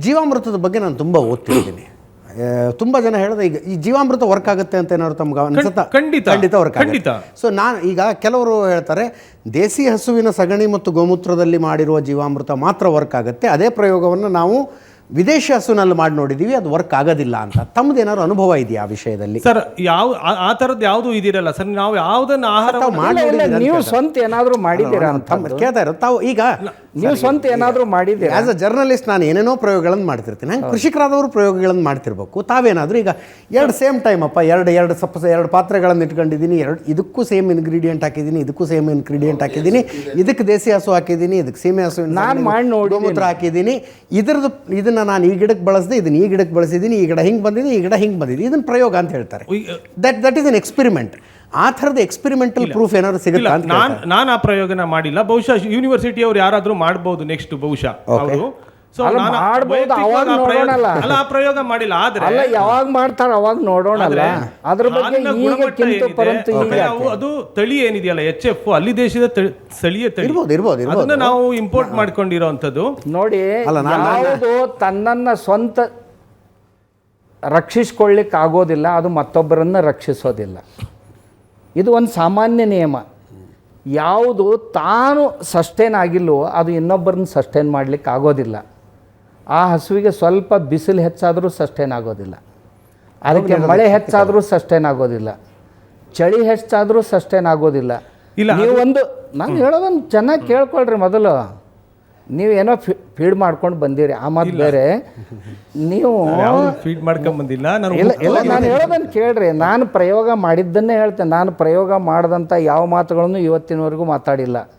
ಜೀವಾಮೃತದ ಬಗ್ಗೆ ನಾನು ತುಂಬ ಓದ್ತಿದ್ದೀನಿ. ತುಂಬ ಜನ ಹೇಳಿದ್ರೆ ಈಗ ಈ ಜೀವಾಮೃತ ವರ್ಕ್ ಆಗುತ್ತೆ ಅಂತ ಏನಾದ್ರು ತಮ್ಗೆ ಅನ್ಸುತ್ತಾ? ಖಂಡಿತ ವರ್ಕ್ ಆಗುತ್ತೆ. ಸೊ ನಾನು ಈಗ ಕೆಲವರು ಹೇಳ್ತಾರೆ ದೇಸಿ ಹಸುವಿನ ಸಗಣಿ ಮತ್ತು ಗೋಮೂತ್ರದಲ್ಲಿ ಮಾಡಿರುವ ಜೀವಾಮೃತ ಮಾತ್ರ ವರ್ಕ್ ಆಗುತ್ತೆ, ಅದೇ ಪ್ರಯೋಗವನ್ನು ನಾವು ವಿದೇಶಿ ಹಸುನಲ್ಲಿ ಮಾಡಿ ನೋಡಿದ್ದೀವಿ, ಅದು ವರ್ಕ್ ಆಗೋದಿಲ್ಲ ಅಂತ. ತಮ್ಮದು ಏನಾದ್ರು ಅನುಭವ ಇದೆಯಾ ಆ ವಿಷಯದಲ್ಲಿ? ಸರ್, ಆ ಥರದ್ದು ಯಾವುದು ಇದಿರಲ್ಲ ಸರ್. ನಾವು ಯಾವುದನ್ನ ಆಹಾರ ನೀವು ಸ್ವಂತ ಏನಾದ್ರು ಮಾಡಿದ್ದೀರಾ ಅಂತ ಕೇಳ್ತಾ ಇರೋದು. ತಾವು ಈಗ ನೀವು ಸ್ವಂತ ಏನಾದ್ರು ಮಾಡಿದ್ದೀರಾ? ಆಸ್ ಅ ಜರ್ನಲಿಸ್ಟ್ ನಾನು ಏನೇನೋ ಪ್ರಯೋಗಗಳನ್ನು ಮಾಡ್ತಿರ್ತೀನಿ. ಹಂಗೆ ಕೃಷಿಕರಾದವರು ಪ್ರಯೋಗಗಳನ್ನು ಮಾಡ್ತಿರ್ಬೇಕು. ತಾವೇನಾದರೂ ಈಗ ಸೇಮ್ ಟೈಮ್ ಅಪ್ಪ ಎರಡು ಪಾತ್ರೆಗಳನ್ನು ಇಟ್ಕೊಂಡಿದ್ದೀನಿ, ಇದಕ್ಕೂ ಸೇಮ್ ಇಂಗ್ರೀಡಿಯೆಂಟ್ ಹಾಕಿದ್ದೀನಿ, ಇದಕ್ಕೂ ಸೇಮ್ ಇಂಗ್ರೀಡಿಯೆಂಟ್ ಹಾಕಿದ್ದೀನಿ, ಇದಕ್ಕೆ ದೇಸಿ ಹಸು ಹಾಕಿದ್ದೀನಿ, ಇದಕ್ಕೆ ಸೀಮೆ ಹಸು ನಾನು ಮಾಡಿ ನೋಡಿ ಗೋಮೂತ್ರ ಹಾಕಿದ್ದೀನಿ, ಇದನ್ನು ನಾನು ಈ ಗಿಡಕ್ಕೆ ಬಳಸಿದೆ, ಇದನ್ನು ಈ ಗಿಡಕ್ಕೆ ಬಳಸಿದ್ದೀನಿ, ಈ ಗಿಡ ಹಿಂಗೆ ಬಂದಿದೆ, ಈ ಗಿಡ ಹಿಂಗೆ ಬಂದಿದೆ, ಇದನ್ನು ಪ್ರಯೋಗ ಅಂತ ಹೇಳ್ತಾರೆ. That is an experiment. ಆ ಥರದ ಎಕ್ಸ್ಪೆರಿಮೆಂಟಲ್ ಪ್ರೂಫ್ ಏನಾದ್ರು ಸಿಗುತ್ತಾ ಅಂತ? ನಾನು ಆ ಪ್ರಯೋಗನ ಮಾಡಿಲ್ಲ. ಬಹುಶಃ ಯೂನಿವರ್ಸಿಟಿ ಅವ್ರು ಯಾರಾದ್ರೂ ಮಾಡಬಹುದು ನೆಕ್ಸ್ಟ್ ಬಹುಶಃ ಅವರು. ಆ ಪ್ರಯೋಗ ಮಾಡಿಲ್ಲ. ಆದ್ರೆ ಯಾವಾಗ ಮಾಡ್ತಾರ ಅವಾಗ ನೋಡೋಣಲ್ಲ. ಅದ್ರ ಬಗ್ಗೆ ಅದು ತಳಿ ಏನಿದೆಯಲ್ಲ HF, ಅಲ್ಲಿ ದೇಶದ ಸ್ಥಳೀಯ ತಳಿ ಇರ್ಬೋದು. ಅದನ್ನ ನಾವು ಇಂಪೋರ್ಟ್ ಮಾಡ್ಕೊಂಡಿರೋಂಥದ್ದು. ನೋಡಿ, ಯಾವುದು ತನ್ನನ್ನ ಸ್ವಂತ ರಕ್ಷಿಸ್ಕೊಳ್ಳಿಕ್ಕೆ ಆಗೋದಿಲ್ಲ ಅದು ಮತ್ತೊಬ್ಬರನ್ನ ರಕ್ಷಿಸೋದಿಲ್ಲ. ಇದು ಒಂದು ಸಾಮಾನ್ಯ ನಿಯಮ. ಯಾವುದು ತಾನು ಸಸ್ಟೈನ್ ಆಗಿಲ್ವೋ ಅದು ಇನ್ನೊಬ್ಬರನ್ನ ಸಸ್ಟೈನ್ ಮಾಡಲಿಕ್ಕೆ ಆಗೋದಿಲ್ಲ. ಆ ಹಸುವಿಗೆ ಸ್ವಲ್ಪ ಬಿಸಿಲು ಹೆಚ್ಚಾದರೂ ಸಸ್ಟೈನ್ ಆಗೋದಿಲ್ಲ, ಅದಕ್ಕೆ ಮಳೆ ಹೆಚ್ಚಾದರೂ ಸಸ್ಟೈನ್ ಆಗೋದಿಲ್ಲ, ಚಳಿ ಹೆಚ್ಚಾದರೂ ಸಸ್ಟೈನ್ ಆಗೋದಿಲ್ಲ. ನೀವು ನಾನು ಹೇಳೋದನ್ನು ಚೆನ್ನಾಗಿ ಕೇಳ್ಕೊಳ್ರಿ. ಮೊದಲು ನೀವೇನೋ ಫೀಡ್ ಮಾಡ್ಕೊಂಡು ಬಂದಿರಿ, ಆ ಮಾತು ಬೇರೆ. ನೀವು ಫೀಡ್ ಮಾಡ್ಕೊಂಡು ಬಂದಿಲ್ಲ. ಇಲ್ಲ, ನಾನು ಹೇಳೋದನ್ನು ಕೇಳ್ರಿ. ನಾನು ಪ್ರಯೋಗ ಮಾಡಿದ್ದನ್ನೇ ಹೇಳ್ತೇನೆ. ನಾನು ಪ್ರಯೋಗ ಮಾಡಿದಂಥ ಯಾವ ಮಾತುಗಳನ್ನು ಇವತ್ತಿನವರೆಗೂ ಮಾತಾಡಿಲ್ಲ.